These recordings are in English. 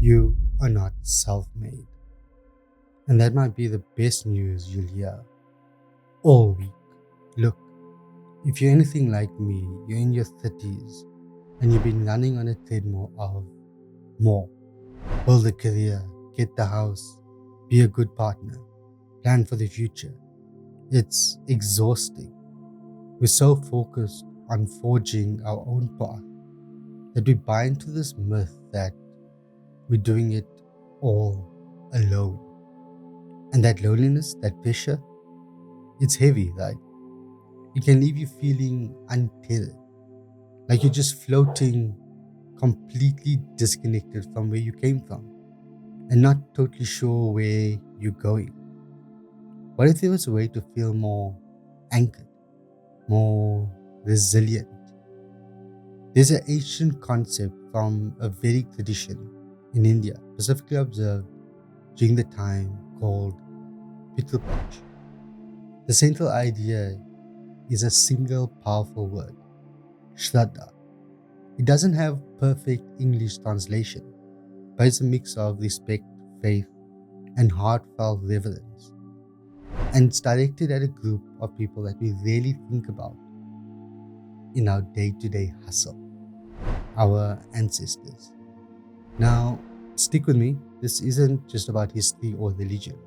You are not self-made. And that might be the best news you'll hear all week. Look, if you're anything like me, you're in your 30s and you've been running on a treadmill of more. Build a career, get the house, be a good partner, plan for the future. It's exhausting. We're so focused on forging our own path that we buy into this myth that we're doing it all alone. And that loneliness, that pressure, it's heavy, right? It can leave you feeling untethered, like you're just floating, completely disconnected from where you came from and not totally sure where you're going. What if there was a way to feel more anchored, more resilient? There's an ancient concept from a Vedic tradition in India, specifically observed during the time called Pitṛ Pakṣha. The central idea is a single powerful word, Śraddhā. It doesn't have perfect English translation, but it's a mix of respect, faith, and heartfelt reverence. And it's directed at a group of people that we rarely think about in our day-to-day hustle, our ancestors. Now, stick with me. This isn't just about history or religion.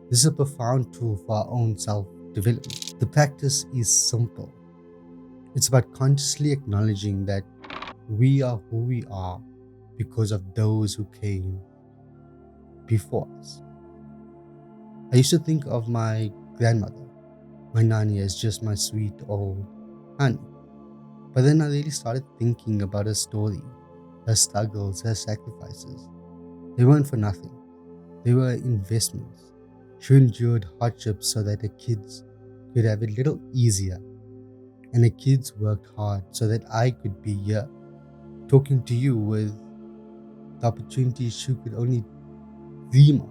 This is a profound tool for our own self-development. The practice is simple. It's about consciously acknowledging that we are who we are because of those who came before us. I used to think of my grandmother, my nanny, as just my sweet old aunt. But then I really started thinking about her story, her struggles, her sacrifices. They weren't for nothing. They were investments. She endured hardships so that her kids could have it a little easier. And her kids worked hard so that I could be here, talking to you with the opportunities she could only dream of.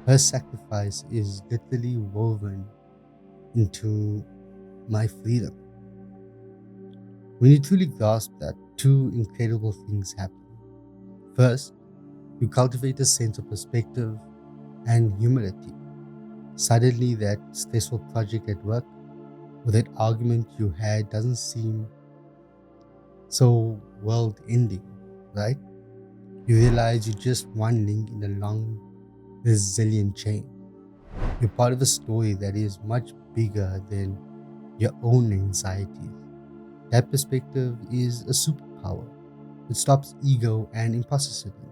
Her sacrifice is literally woven into my freedom. When you truly grasp that, two incredible things happen. First, you cultivate a sense of perspective and humility. Suddenly, that stressful project at work or that argument you had doesn't seem so world-ending, right? You realize you're just one link in a long, resilient chain. You're part of a story that is much bigger than your own anxieties. That perspective is a superpower. It stops ego and imposter syndrome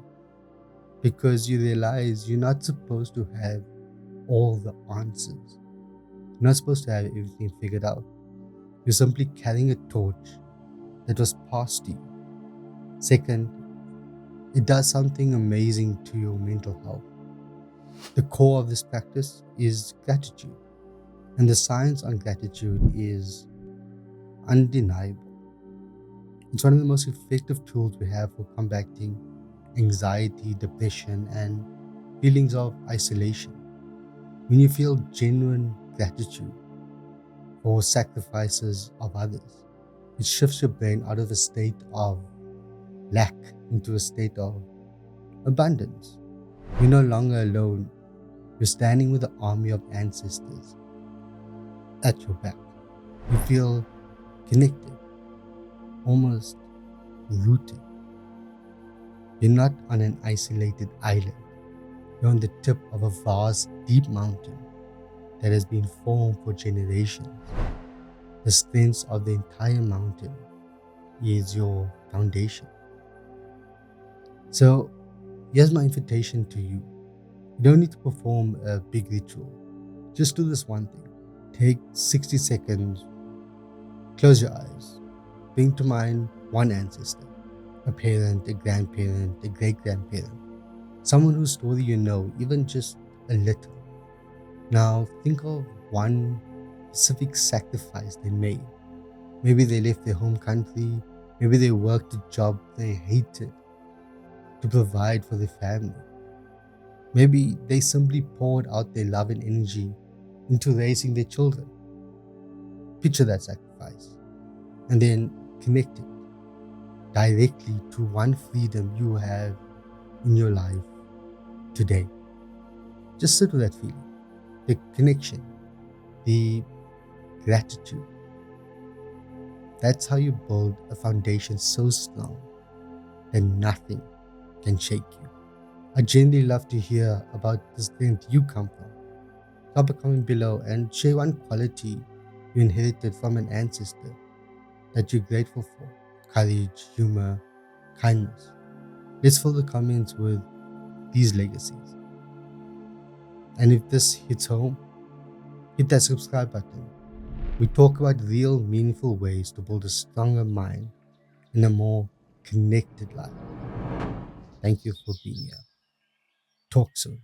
because you realize you're not supposed to have all the answers. You're not supposed to have everything figured out. You're simply carrying a torch that was passed to you. Second, it does something amazing to your mental health. The core of this practice is gratitude, and the science on gratitude is undeniable. It's one of the most effective tools we have for combating anxiety, depression, and feelings of isolation. When you feel genuine gratitude for sacrifices of others, it shifts your brain out of a state of lack into a state of abundance. You're no longer alone. You're standing with an army of ancestors at your back. You feel connected, almost rooted. You're not on an isolated island. You're on the tip of a vast, deep mountain that has been formed for generations. The strength of the entire mountain is your foundation. So, here's my invitation to you. You don't need to perform a big ritual. Just do this one thing. Take 60 seconds, close your eyes, bring to mind one ancestor, a parent, a grandparent, a great-grandparent, someone whose story you know, even just a little. Now think of one specific sacrifice they made. Maybe they left their home country, maybe they worked a job they hated to provide for their family. Maybe they simply poured out their love and energy into raising their children. Picture that sacrifice and then connect it directly to one freedom you have in your life today. Just sit with that feeling, the connection, the gratitude. That's how you build a foundation so strong that nothing can shake you. I genuinely love to hear about the strength you come from. Drop a comment below and share one quality you inherited from an ancestor that you're grateful for. Courage, humor, kindness. Let's fill the comments with these legacies. And if this hits home, hit that subscribe button. We talk about real, meaningful ways to build a stronger mind and a more connected life. Thank you for being here. Talk soon.